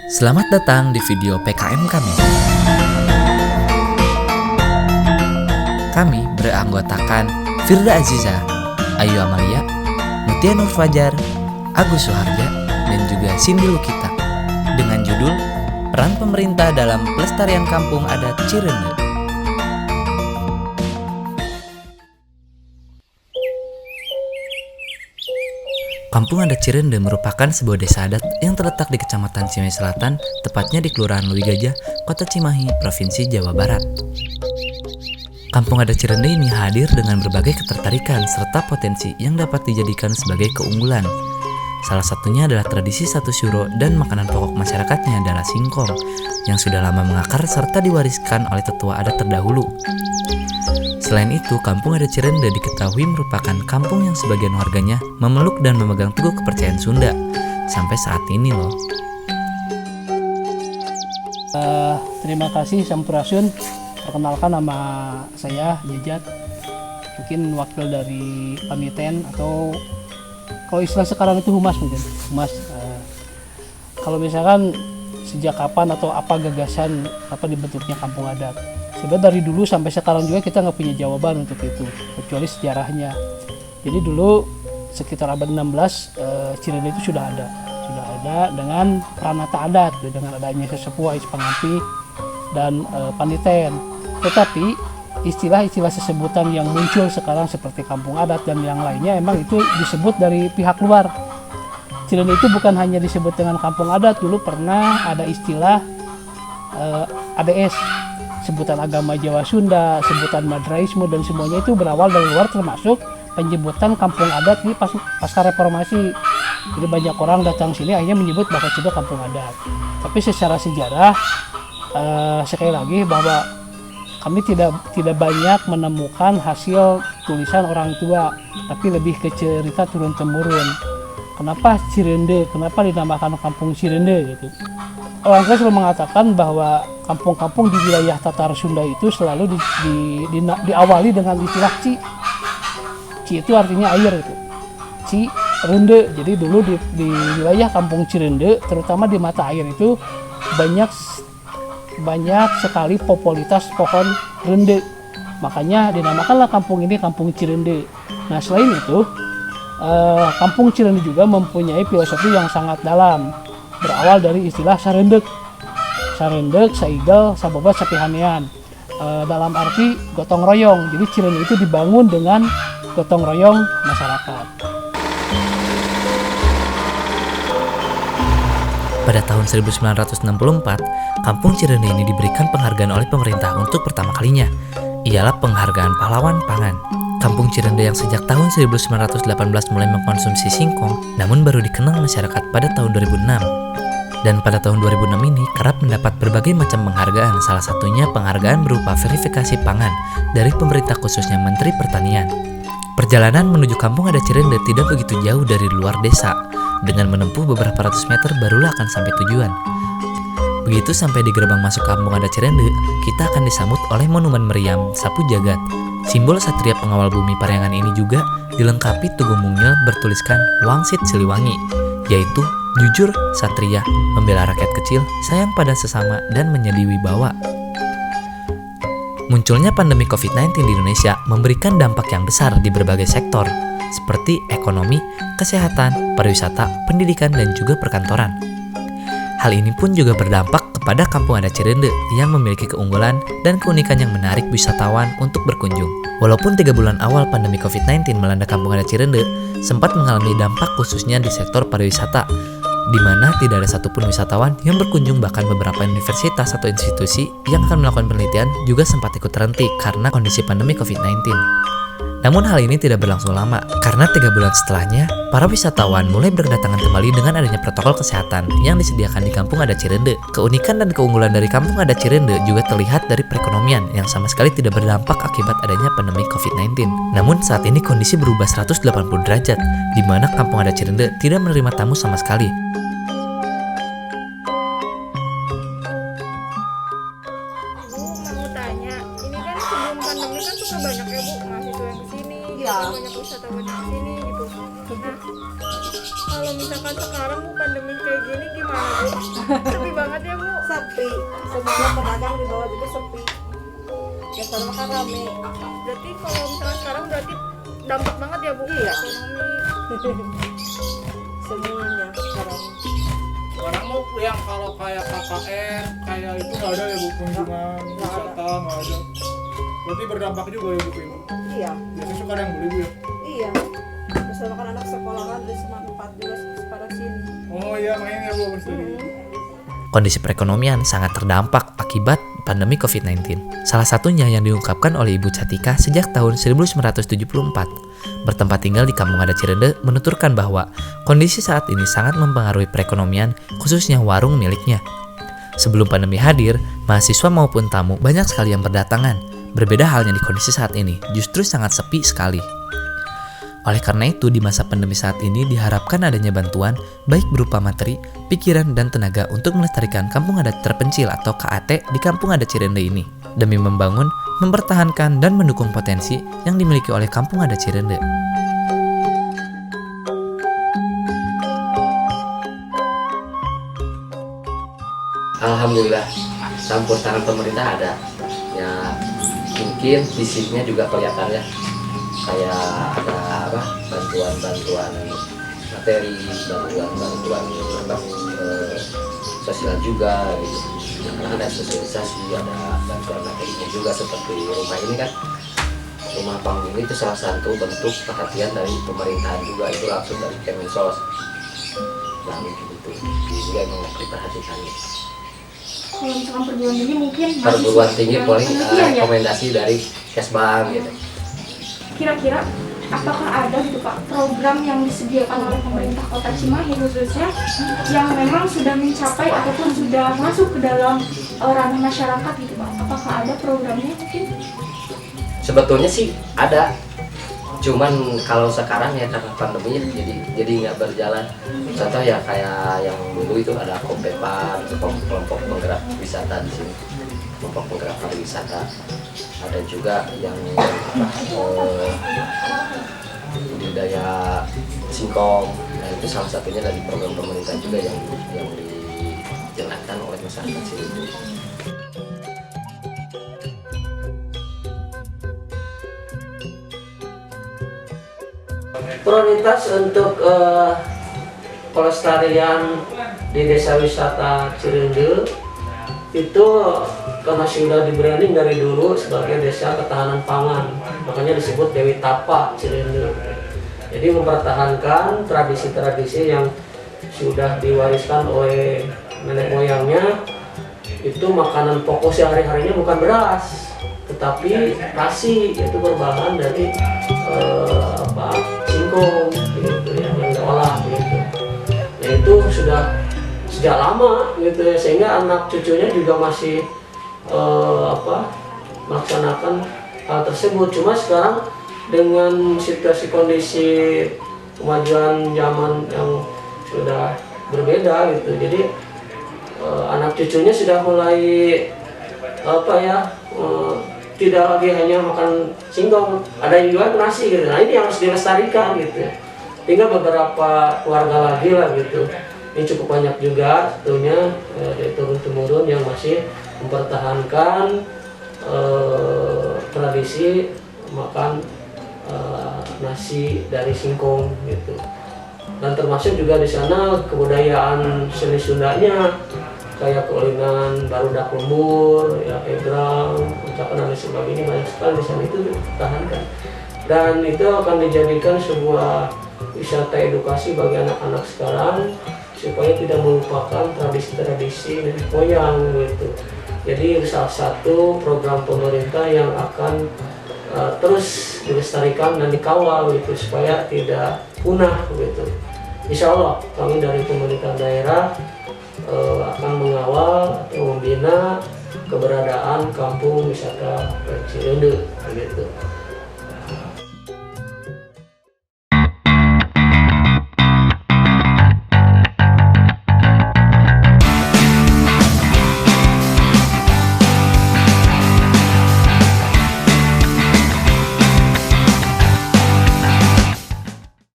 Selamat datang di video PKM kami. Kami beranggotakan Firda Aziza, Ayu Amalia, Mutia Nur Fajar, Agus Suharja, dan juga Cindy Lukita dengan judul Peran Pemerintah dalam Pelestarian Kampung Adat Cirende. Kampung Adat Cirende merupakan sebuah desa adat yang terletak di Kecamatan Cimahi Selatan, tepatnya di Kelurahan Leuwi Gajah, Kota Cimahi, Provinsi Jawa Barat. Kampung Adat Cirende ini hadir dengan berbagai ketertarikan serta potensi yang dapat dijadikan sebagai keunggulan. Salah satunya adalah tradisi satu syuro dan makanan pokok masyarakatnya adalah singkong, yang sudah lama mengakar serta diwariskan oleh tetua adat terdahulu. Selain itu, Kampung Adat Cirende diketahui merupakan kampung yang sebagian warganya memeluk dan memegang teguh kepercayaan Sunda sampai saat ini loh. Terima kasih Sampurasun. Perkenalkan nama saya Jejat, mungkin wakil dari Paniten atau kalau istilah sekarang itu humas mungkin. Humas. Kalau misalkan sejak kapan atau apa gagasan apa dibentuknya kampung adat? Sebenarnya dari dulu sampai sekarang juga kita nggak punya jawaban untuk itu, kecuali sejarahnya. Jadi dulu sekitar abad 16 Cirende itu sudah ada dengan pranata adat, dengan adanya sesepuh, ais pangampi, dan paniten. Tetapi istilah-istilah sesebutan yang muncul sekarang seperti kampung adat dan yang lainnya emang itu disebut dari pihak luar. Cirende itu bukan hanya disebut dengan kampung adat, dulu pernah ada istilah ADS, sebutan agama Jawa Sunda, sebutan Madraisme, dan semuanya itu berawal dari luar, termasuk penyebutan kampung adat di pasca reformasi. Jadi banyak orang datang sini akhirnya menyebut bahwa itu kampung adat. Tapi secara sejarah sekali lagi bahwa kami tidak banyak menemukan hasil tulisan orang tua, tapi lebih ke cerita turun temurun. Kenapa Cirende? Kenapa dinamakan kampung Cirende gitu? Orang tua selalu mengatakan bahwa kampung-kampung di wilayah Tatar Sunda itu selalu diawali dengan istilah Ci. Ci itu artinya air itu. Ci Rende. Jadi dulu di wilayah kampung Cirende, terutama di mata air itu banyak sekali populitas pohon rende. Makanya dinamakanlah kampung ini kampung Cirende. Nah, selain itu kampung Cirende juga mempunyai filosofi yang sangat dalam. Berawal dari istilah sarendek, saigal, sabobat, sapihanean. Dalam arti gotong royong. Jadi Cirende itu dibangun dengan gotong royong masyarakat. Pada tahun 1964, Kampung Cirende ini diberikan penghargaan oleh pemerintah untuk pertama kalinya. Ialah penghargaan pahlawan pangan. Kampung Cirende yang sejak tahun 1918 mulai mengkonsumsi singkong, namun baru dikenal masyarakat pada tahun 2006. Dan pada tahun 2006 ini kerap mendapat berbagai macam penghargaan, salah satunya penghargaan berupa verifikasi pangan dari pemerintah khususnya Menteri Pertanian. Perjalanan menuju Kampung Adat Cirende tidak begitu jauh dari luar desa. Dengan menempuh beberapa ratus meter barulah akan sampai tujuan. Begitu sampai di gerbang masuk Kampung Adat Cirende, kita akan disambut oleh monumen meriam Sapu Jagat. Simbol satria pengawal bumi Parahyangan ini juga dilengkapi tugu mungil bertuliskan Wangsit Siliwangi, yaitu jujur, satria, membela rakyat kecil, sayang pada sesama, dan menjadi wibawa. Munculnya pandemi COVID-19 di Indonesia memberikan dampak yang besar di berbagai sektor, seperti ekonomi, kesehatan, pariwisata, pendidikan, dan juga perkantoran. Hal ini pun juga berdampak kepada Kampung Adat Cirende yang memiliki keunggulan dan keunikan yang menarik wisatawan untuk berkunjung. Walaupun 3 bulan awal pandemi COVID-19 melanda Kampung Adat Cirende, sempat mengalami dampak khususnya di sektor pariwisata, di mana tidak ada satupun wisatawan yang berkunjung, bahkan beberapa universitas atau institusi yang akan melakukan penelitian juga sempat ikut terhenti karena kondisi pandemi COVID-19. Namun hal ini tidak berlangsung lama, karena 3 bulan setelahnya, para wisatawan mulai berdatangan kembali dengan adanya protokol kesehatan yang disediakan di Kampung Adat Cirende. Keunikan dan keunggulan dari Kampung Adat Cirende juga terlihat dari perekonomian yang sama sekali tidak berdampak akibat adanya pandemi COVID-19. Namun saat ini kondisi berubah 180 derajat, di mana Kampung Adat Cirende tidak menerima tamu sama sekali. Pandemi kan suka banyak ya Bu mahasiswa yang kesini, banyak wisatawan yang kesini gitu. Nah, kalau misalkan sekarang Bu pandemi kayak gini gimana Bu? Sepi banget ya Bu. Sepi, semua pedagang di bawah juga sepi. Biasanya kan rame. Berarti kalau misalnya sekarang berarti dampak banget ya Bu. Iya. Ekonomi. Semuanya sekarang. Sekarang mau yang kalau kayak KKN kayak itu nggak ada ya Bu, kunjungan wisata nggak ada. Berarti berdampak juga ya Bu ini. Iya, Biasanya suka ada yang beli Bu ya. iya. Bersama kan anak sekolahan dari Semarang 4 juga pada sini. Oh iya main ya Bu pasti. Kondisi perekonomian sangat terdampak akibat pandemi COVID-19. Salah satunya yang diungkapkan oleh Ibu Catika sejak tahun 1974. Bertempat tinggal di Kampung Adat Cirende menuturkan bahwa kondisi saat ini sangat mempengaruhi perekonomian, khususnya warung miliknya. Sebelum pandemi hadir, mahasiswa maupun tamu banyak sekali yang berdatangan. Berbeda halnya di kondisi saat ini, justru sangat sepi sekali. Oleh karena itu, di masa pandemi saat ini diharapkan adanya bantuan baik berupa materi, pikiran, dan tenaga untuk melestarikan kampung adat terpencil atau KAT di Kampung Adat Cirende ini, demi membangun, mempertahankan, dan mendukung potensi yang dimiliki oleh Kampung Adat Cirende. Alhamdulillah, campur tangan pemerintah ada. Ya, mungkin visinya juga kelihatan ya. Kayak ada apa? Bantuan-bantuan materi, bantuan-bantuan sosial juga gitu. Karena ada sosialisasi, ada bantuan materinya juga seperti rumah ini kan. Rumah panggung itu salah satu bentuk perhatian dari pemerintahan juga, itu langsung dari Kemensos. Nah, gitu. Juga emang diperhatikan. Kalau misalkan perguruan tinggi mungkin Perguruan tinggi paling penelitian ya. rekomendasi dari Kesbang gitu. Kira-kira apakah ada gitu Pak program yang disediakan oleh pemerintah Kota Cimahi khususnya yang memang sudah mencapai ataupun sudah masuk ke dalam ranah masyarakat gitu Pak? Apakah ada programnya mungkin? Sebetulnya sih ada, cuman kalau sekarang ya karena pandemi jadi nggak berjalan. Contoh ya kayak yang dulu itu ada Kompepan, itu kelompok penggerak wisata di sini, kelompok penggerak pariwisata. Ada juga yang budidaya singkong. Nah itu salah satunya dari program pemerintah juga yang dijalankan oleh masyarakat sini. Prioritas untuk pelestarian di desa wisata Cirende itu karena sudah di-branding dari dulu sebagai desa ketahanan pangan, makanya disebut Dewi Tapa Cirende. Jadi mempertahankan tradisi-tradisi yang sudah diwariskan oleh nenek moyangnya. Itu makanan pokok sehari-harinya bukan beras, tetapi nasi, yaitu berbahan dari singkong gitu ya, yang diolah gitu. Nah itu sudah sejak lama gitu ya, sehingga anak cucunya juga masih melaksanakan hal tersebut. Cuma sekarang dengan situasi kondisi kemajuan zaman yang sudah berbeda gitu, jadi anak cucunya sudah mulai tidak lagi hanya makan singkong, ada yang juga nasi gitu. Nah ini harus dilestarikan gitu. Tinggal beberapa keluarga lagi lah gitu. Ini cukup banyak juga tentunya dari turun-temurun yang masih mempertahankan tradisi makan nasi dari singkong gitu. Dan termasuk juga di sana kebudayaan seni Sundanya kayak keulingan barudak lembur, ya egrang, ucapan dan sebagainya banyak sekali di sana itu dipertahankan. Dan itu akan dijadikan sebuah wisata edukasi bagi anak-anak sekarang supaya tidak melupakan tradisi-tradisi nenek moyang gitu. Jadi salah satu program pemerintah yang akan terus dilestarikan dan dikawal gitu supaya tidak punah gitu. Insya Allah kami dari pemerintah daerah akan mengawal atau membina keberadaan kampung wisata Cirende gitu.